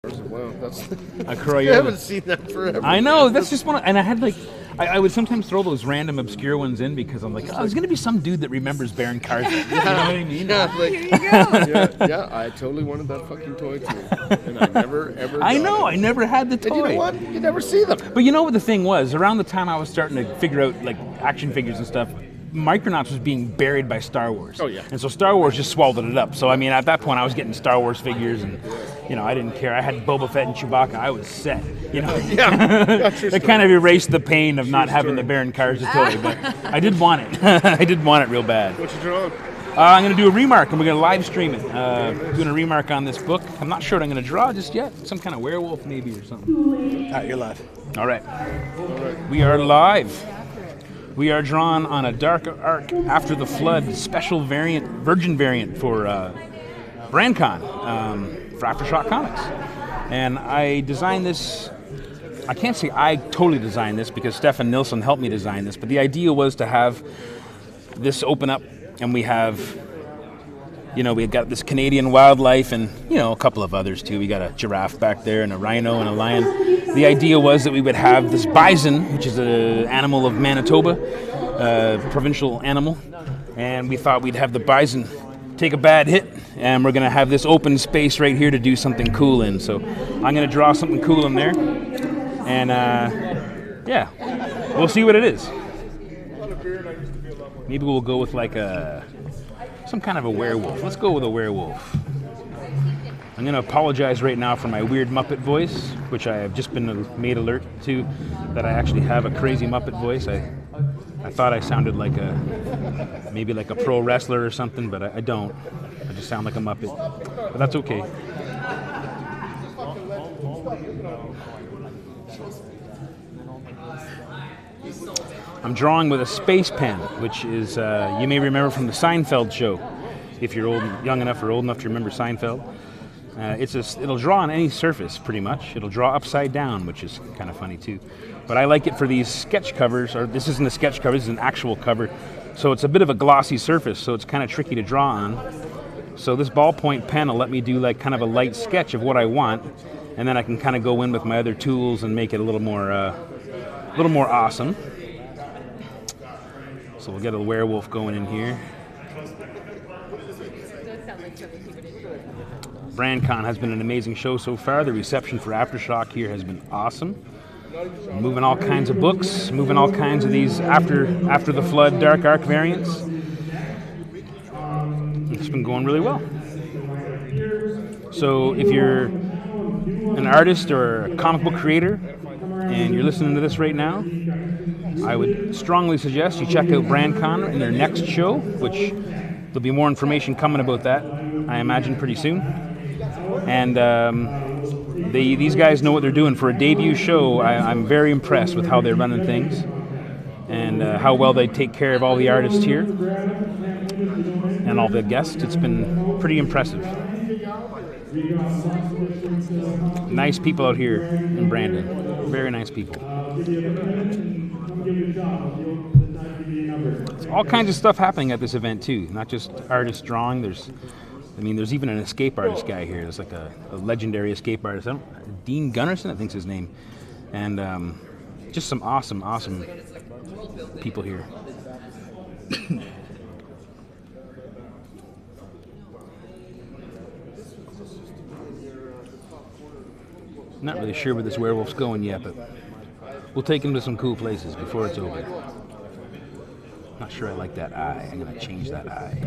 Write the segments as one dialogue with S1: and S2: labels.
S1: Wow, that's
S2: a Crayola.
S1: I haven't seen that forever.
S2: I know, that's just one. And I had like, I would sometimes throw those random obscure ones in because I'm like, oh, there's gonna be some dude that remembers Baron Cars. You know what I mean?
S1: Yeah, like,
S3: Here you go.
S1: yeah, I totally wanted that fucking toy too, and I never ever.
S2: I
S1: got
S2: know,
S1: it.
S2: I never had the toy.
S1: And you know what? You never see them.
S2: But you know what the thing was? Around the time I was starting to figure out like action figures and stuff, Micronauts was being buried by Star Wars.
S1: Oh, yeah.
S2: And so Star Wars just swallowed it up. So I mean, at that point, I was getting Star Wars figures, and you know, I didn't care. I had Boba Fett and Chewbacca. I was set. You know, it kind of erased the pain of not having the Baron Cars toy. But I did want it. I did want it real bad.
S1: What you drawing?
S2: I'm going to do a remark, and we're going to live stream it. Doing a remark on this book. I'm not sure what I'm going to draw just yet. Some kind of werewolf, maybe, or something.
S4: You're live.
S2: All right. We are live. We are drawn on a Dark Arc After the Flood special variant, Virgin variant for BRAN-CON, for AfterShock Comics. And I designed this, I can't say I totally designed this because Stefan Nilsson helped me design this, but the idea was to have this open up and we have, you know, we got this Canadian wildlife and, you know, a couple of others too. We got a giraffe back there and a rhino and a lion. The idea was that we would have this bison, which is an animal of Manitoba, provincial animal, and we thought we'd have the bison take a bad hit, and we're going to have this open space right here to do something cool in. So I'm going to draw something cool in there, and yeah, we'll see what it is. Maybe we'll go with like some kind of a werewolf. Let's go with a werewolf. I'm going to apologize right now for my weird Muppet voice, which I have just been made alert to, that I actually have a crazy Muppet voice. I thought I sounded like maybe like a pro wrestler or something, but I don't. I just sound like a Muppet. But that's okay. I'm drawing with a space pen, which is, you may remember from the Seinfeld show, if you're young enough or old enough to remember Seinfeld. It'll draw on any surface, pretty much. It'll draw upside down, which is kind of funny too. But I like it for these sketch covers, or this isn't a sketch cover, this is an actual cover. So it's a bit of a glossy surface, so it's kind of tricky to draw on. So this ballpoint pen will let me do like kind of a light sketch of what I want, and then I can kind of go in with my other tools and make it a little more awesome. So we'll get a werewolf going in here. BRAN-CON has been an amazing show so far. The reception for AfterShock here has been awesome. Moving all kinds of books, moving all kinds of these after the Flood Dark Arc variants. It's been going really well. So if you're an artist or a comic book creator and you're listening to this right now, I would strongly suggest you check out BRAN-CON in their next show, which there'll be more information coming about that, I imagine, pretty soon. And these guys know what they're doing. For a debut show, I'm very impressed with how they're running things and how well they take care of all the artists here and all the guests. It's been pretty impressive. Nice people out here in Brandon. Very nice people. There's all kinds of stuff happening at this event too, not just artists drawing. There's even an escape artist guy here. There's like a legendary escape artist. Dean Gunnarsson, I think's his name. And just some awesome people here. Not really sure where this werewolf's going yet, but we'll take him to some cool places before it's over. Not sure I like that eye. I'm going to change that eye.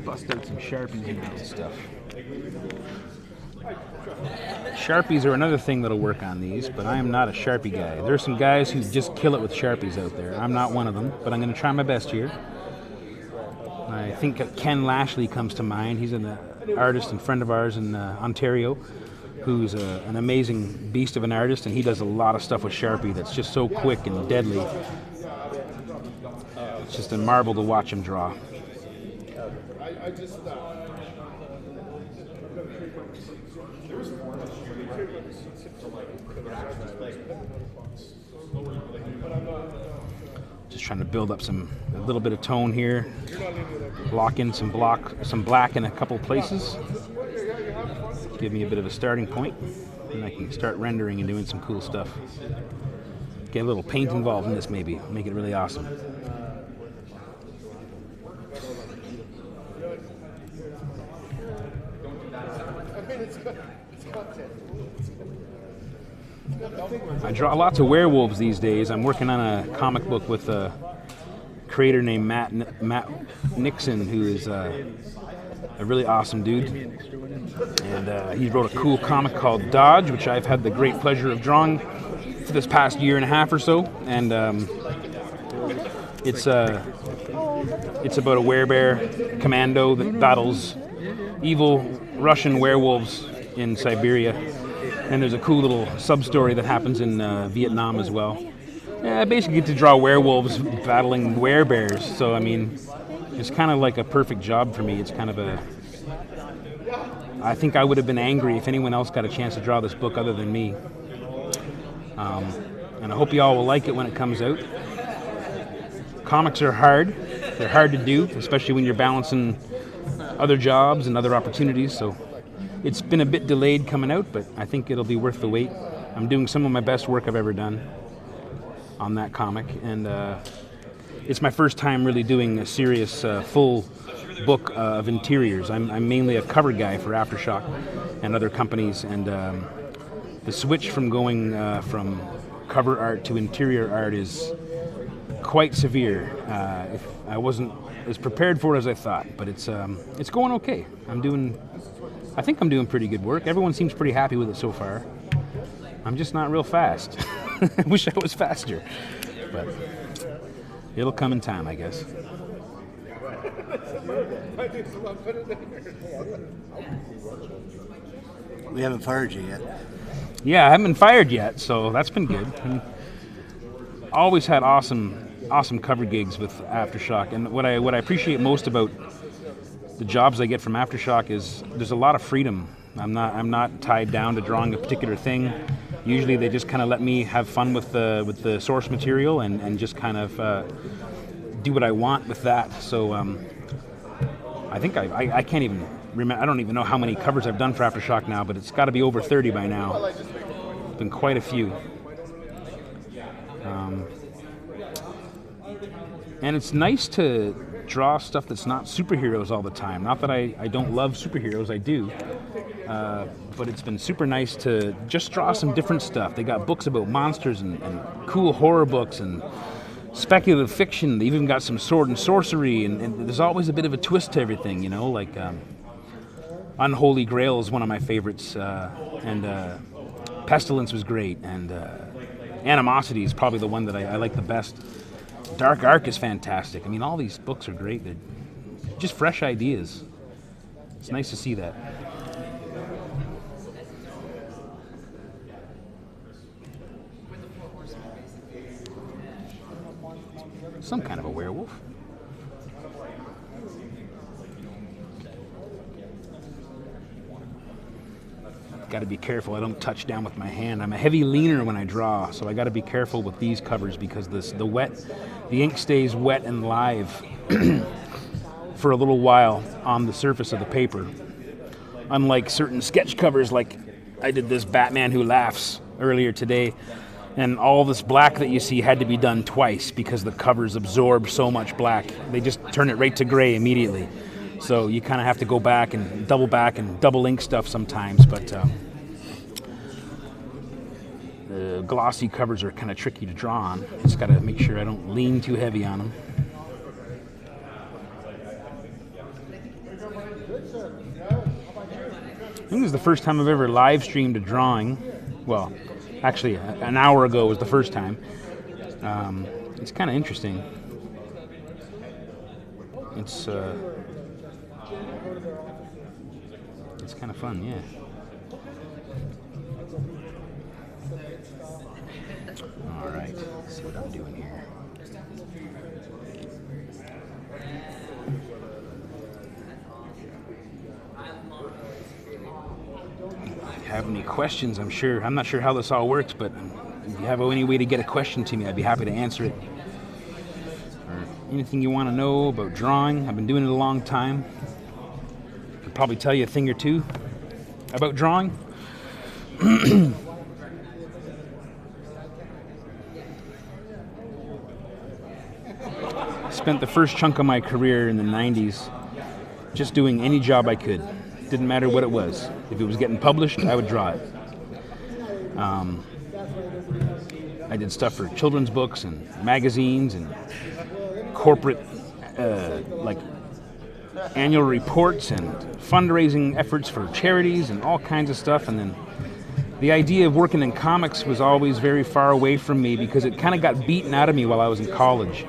S2: Bust out some Sharpies and stuff. Sharpies are another thing that'll work on these, but I am not a Sharpie guy. There are some guys who just kill it with Sharpies out there. I'm not one of them, but I'm going to try my best here. I think Ken Lashley comes to mind. He's an artist and friend of ours in Ontario, who's an amazing beast of an artist, and he does a lot of stuff with Sharpie that's just so quick and deadly. It's just a marvel to watch him draw. Just trying to build up a little bit of tone here. Lock in some black in a couple places. Give me a bit of a starting point, and I can start rendering and doing some cool stuff. Get a little paint involved in this maybe, make it really awesome. I draw lots of werewolves these days. I'm working on a comic book with a creator named Matt Nixon, who is a really awesome dude. And he wrote a cool comic called Dodge, which I've had the great pleasure of drawing for this past year and a half or so. And it's about a werebear commando that battles evil Russian werewolves in Siberia. And there's a cool little sub-story that happens in Vietnam as well. Yeah, I basically get to draw werewolves battling werebears. So, I mean, it's kind of like a perfect job for me. It's kind of I think I would have been angry if anyone else got a chance to draw this book other than me. And I hope you all will like it when it comes out. Comics are hard. They're hard to do, especially when you're balancing other jobs and other opportunities. So it's been a bit delayed coming out, but I think it'll be worth the wait. I'm doing some of my best work I've ever done on that comic, and it's my first time really doing a serious full book of interiors. I'm mainly a cover guy for AfterShock and other companies, and the switch from going from cover art to interior art is quite severe. If I wasn't as prepared for it as I thought, but it's going okay. I think I'm doing pretty good work. Everyone seems pretty happy with it so far. I'm just not real fast. I wish I was faster, but it'll come in time, I guess.
S3: We haven't fired you yet.
S2: Yeah, I haven't been fired yet, so that's been good. And always had awesome cover gigs with AfterShock, and what I appreciate most about the jobs I get from AfterShock is there's a lot of freedom. I'm not tied down to drawing a particular thing. Usually they just kind of let me have fun with the source material and just kind of do what I want with that. So I think I can't even remember. I don't even know how many covers I've done for AfterShock now, but it's got to be over 30 by now. It's been quite a few. And it's nice to draw stuff that's not superheroes all the time. Not that I don't love superheroes, I do. But it's been super nice to just draw some different stuff. They got books about monsters and cool horror books and speculative fiction. They even got some sword and sorcery, and there's always a bit of a twist to everything, you know, like Unholy Grail is one of my favorites, and Pestilence was great, and Animosity is probably the one that I like the best. Dark Ark is fantastic. I mean, all these books are great. They're just fresh ideas. It's nice to see that. Some kind of a werewolf. Got to be careful I don't touch down with my hand. I'm a heavy leaner when I draw, so I got to be careful with these covers because the ink stays wet and live for a little while on the surface of the paper. Unlike certain sketch covers, like I did this Batman Who Laughs earlier today, and all this black that you see had to be done twice because the covers absorb so much black. They just turn it right to gray immediately. So you kind of have to go back and double ink stuff sometimes, but the glossy covers are kind of tricky to draw on. Just got to make sure I don't lean too heavy on them. I think this is the first time I've ever live streamed a drawing. Well, actually, an hour ago was the first time. It's kind of interesting. It's kind of fun, yeah. All right, let's see what I'm doing here. If you have any questions, I'm not sure how this all works, but if you have any way to get a question to me, I'd be happy to answer it. anything you want to know about drawing. I've been doing it a long time. I'll probably tell you a thing or two about drawing. Spent the first chunk of my career in the 90s just doing any job I could. Didn't matter what it was. If it was getting published, I would draw it. I did stuff for children's books and magazines and corporate like annual reports and fundraising efforts for charities and all kinds of stuff. And then the idea of working in comics was always very far away from me because it kind of got beaten out of me while I was in college.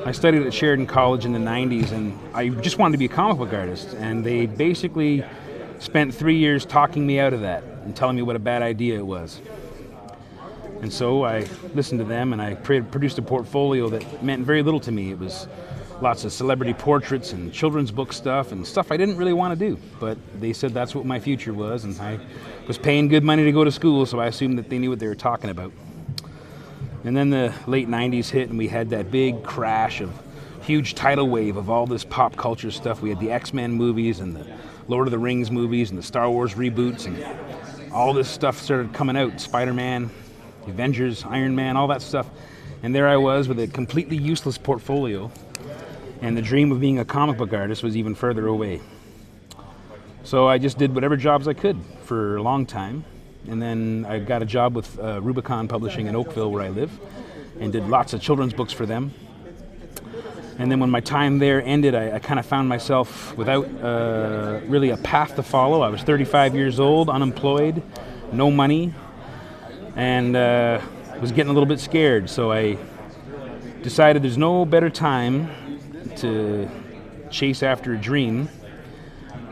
S2: I studied at Sheridan College in the 90s, and I just wanted to be a comic book artist. And they basically spent 3 years talking me out of that and telling me what a bad idea it was. And so I listened to them, and I produced a portfolio that meant very little to me. It was lots of celebrity portraits and children's book stuff and stuff I didn't really want to do. But they said that's what my future was, and I was paying good money to go to school, so I assumed that they knew what they were talking about. And then the late 90s hit, and we had that big crash of huge tidal wave of all this pop culture stuff. We had the X-Men movies and the Lord of the Rings movies and the Star Wars reboots, and all this stuff started coming out. Spider-Man, Avengers, Iron Man, all that stuff. And there I was with a completely useless portfolio, and the dream of being a comic book artist was even further away. So I just did whatever jobs I could for a long time. And then I got a job with Rubicon Publishing in Oakville, where I live, and did lots of children's books for them. And then when my time there ended, I kind of found myself without really a path to follow. I was 35 years old, unemployed, no money, and was getting a little bit scared. So I decided there's no better time to chase after a dream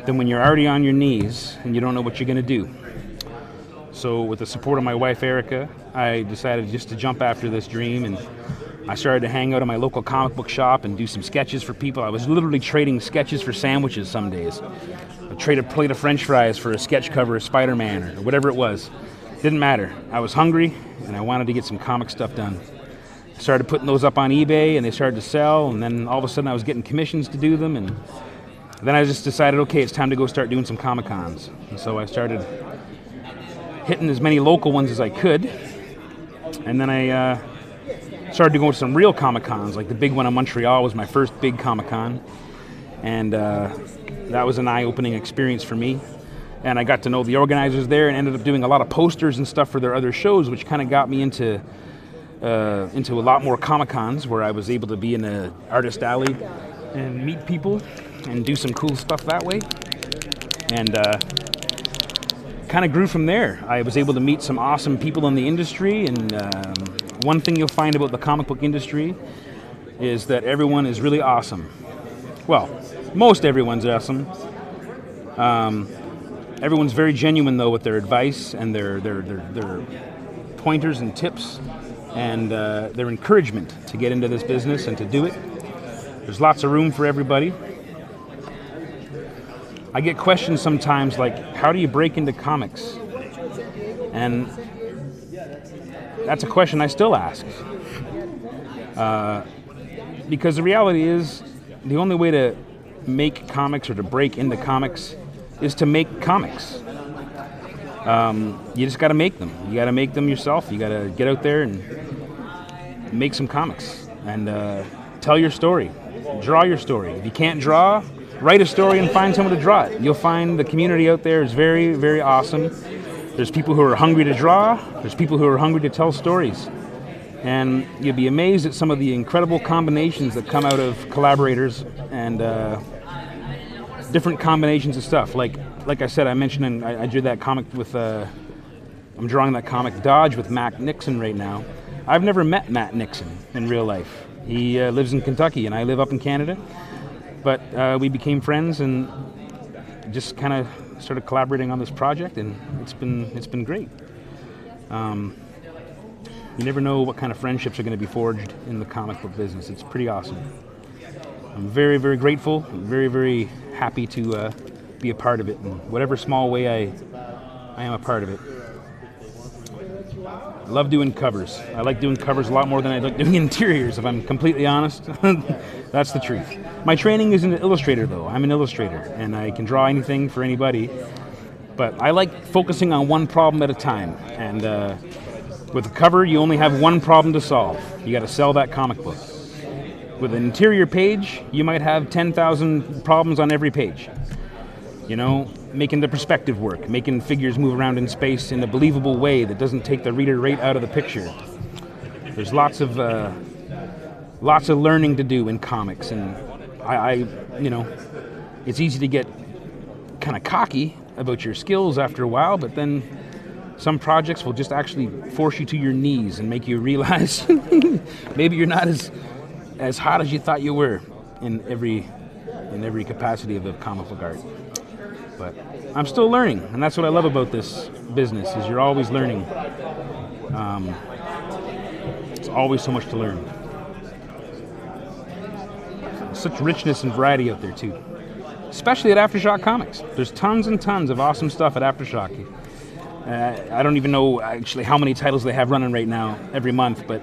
S2: than when you're already on your knees and you don't know what you're going to do. So with the support of my wife, Erica, I decided just to jump after this dream, and I started to hang out in my local comic book shop and do some sketches for people. I was literally trading sketches for sandwiches some days. I'd trade a plate of French fries for a sketch cover of Spider-Man or whatever it was. Didn't matter. I was hungry, and I wanted to get some comic stuff done. I started putting those up on eBay, and they started to sell, and then all of a sudden I was getting commissions to do them, and then I just decided, okay, it's time to go start doing some Comic-Cons. And so I started hitting as many local ones as I could, and then I started to go to some real Comic-Cons. Like the big one in Montreal was my first big Comic-Con, and that was an eye-opening experience for me. And I got to know the organizers there and ended up doing a lot of posters and stuff for their other shows, which kind of got me into a lot more Comic-Cons, where I was able to be in the artist alley and meet people and do some cool stuff that way. And kind of grew from there. I was able to meet some awesome people in the industry, and one thing you'll find about the comic book industry is that everyone is really awesome. Well, most everyone's awesome. Everyone's very genuine though with their advice and their pointers and tips and their encouragement to get into this business and to do it. There's lots of room for everybody. I get questions sometimes like, how do you break into comics? And that's a question I still ask. Because the reality is, the only way to make comics or to break into comics is to make comics. You just got to make them. You got to make them yourself. You got to get out there and make some comics and tell your story. Draw your story. If you can't draw, write a story and find someone to draw it. You'll find the community out there is very, very awesome. There's people who are hungry to draw. There's people who are hungry to tell stories. And you'll be amazed at some of the incredible combinations that come out of collaborators and different combinations of stuff. Like I said, I mentioned, I did that comic with, I'm drawing that comic Dodge with Matt Nixon right now. I've never met Matt Nixon in real life. He lives in Kentucky and I live up in Canada. But we became friends and just kind of started collaborating on this project, and it's been great. You never know what kind of friendships are going to be forged in the comic book business. It's pretty awesome. I'm very, very grateful. I'm very, very happy to be a part of it in whatever small way I am a part of it. I love doing covers. I like doing covers a lot more than I like doing interiors, if I'm completely honest. That's the truth. My training is an illustrator, though. I'm an illustrator, and I can draw anything for anybody. But I like focusing on one problem at a time. And with a cover, you only have one problem to solve. You got to sell that comic book. With an interior page, you might have 10,000 problems on every page. You know, making the perspective work, making figures move around in space in a believable way that doesn't take the reader right out of the picture. There's lots of learning to do in comics, and I you know, it's easy to get kind of cocky about your skills after a while, but then some projects will just actually force you to your knees and make you realize maybe you're not as hot as you thought you were in every capacity of the comic book art. But I'm still learning, and that's what I love about this business, is you're always learning. There's always so much to learn. Such richness and variety out there, too. Especially at AfterShock Comics. There's tons and tons of awesome stuff at AfterShock. I don't even know actually how many titles they have running right now every month, but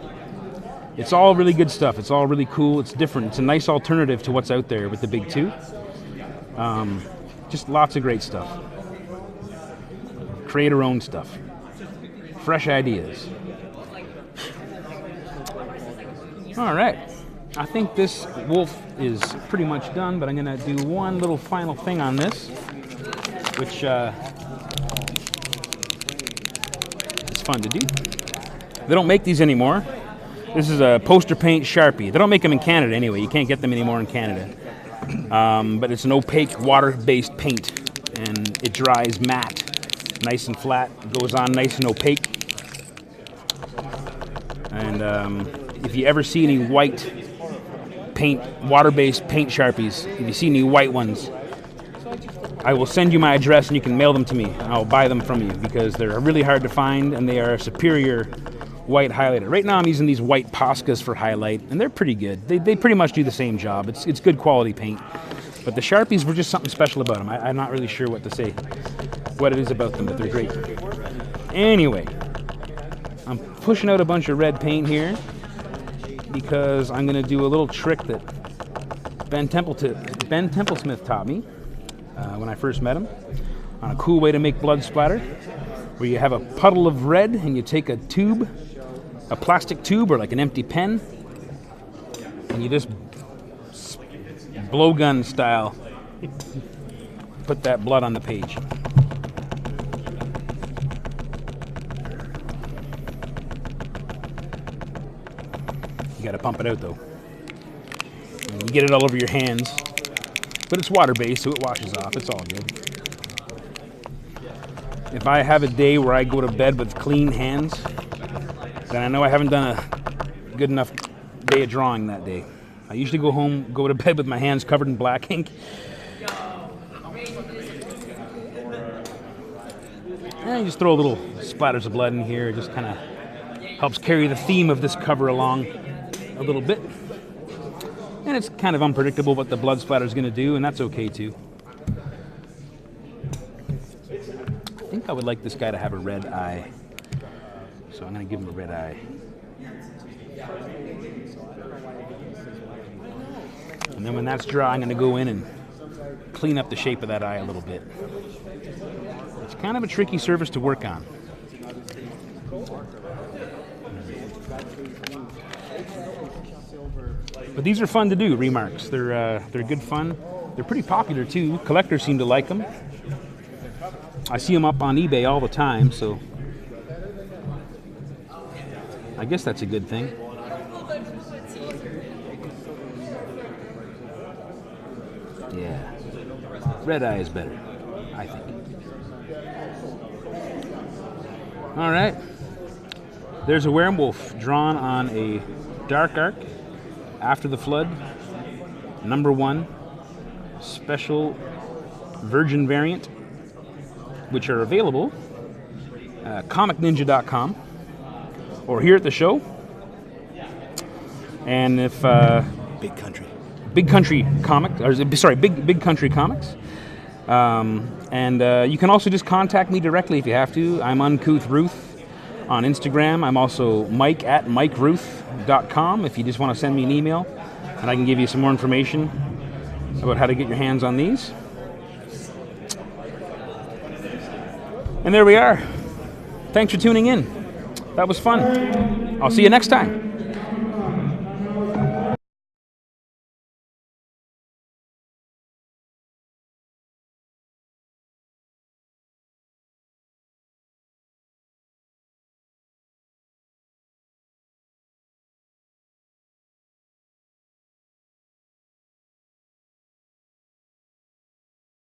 S2: it's all really good stuff. It's all really cool. It's different. It's a nice alternative to what's out there with the big two. Just lots of great stuff. Create our own stuff. Fresh ideas. All right. I think this wolf is pretty much done, but I'm going to do one little final thing on this, which is fun to do. They don't make these anymore. This is a poster paint Sharpie. They don't make them in Canada anyway. You can't get them anymore in Canada. But it's an opaque water-based paint, and it dries matte, nice and flat. It goes on nice and opaque. And if you ever see any white paint, water-based paint Sharpies, if you see any white ones, I will send you my address and you can mail them to me. I'll buy them from you because they're really hard to find and they are a superior white highlighter. Right now I'm using these white Poscas for highlight, and they're pretty good. They pretty much do the same job. It's good quality paint. But the Sharpies were just something special about them. I'm not really sure what to say, what it is about them, but they're great. Anyway, I'm pushing out a bunch of red paint here because I'm going to do a little trick that Ben Templesmith taught me when I first met him on a cool way to make blood splatter, where you have a puddle of red and you take a tube, a plastic tube or like an empty pen, and you just blowgun style put that blood on the page. You gotta pump it out though. And you get it all over your hands, but it's water-based so it washes off. It's all good. If I have a day where I go to bed with clean hands, then I know I haven't done a good enough day of drawing that day. I usually go to bed with my hands covered in black ink. And you just throw a little splatters of blood in here. It just kind of helps carry the theme of this cover along a little bit. And it's kind of unpredictable what the blood splatter is going to do, and that's okay too. I think I would like this guy to have a red eye, so I'm going to give him a red eye. And then when that's dry, I'm going to go in and clean up the shape of that eye a little bit. It's kind of a tricky surface to work on. But these are fun to do, remarks. They're good fun. They're pretty popular too. Collectors seem to like them. I see them up on eBay all the time, so I guess that's a good thing. Yeah, red eye is better, I think. All right, there's a werewolf drawn on a dark arc, After the Flood, #1, special virgin variant, which are available at comicninja.com or here at the show. And if
S3: Big Country
S2: Comics, or sorry, Big Country Comics. And you can also just contact me directly if you have to. I'm Uncouth Rooth on Instagram. I'm also Mike at MikeRooth.com if you just want to send me an email, and I can give you some more information about how to get your hands on these. And there we are. Thanks for tuning in. That was fun. I'll see you next time.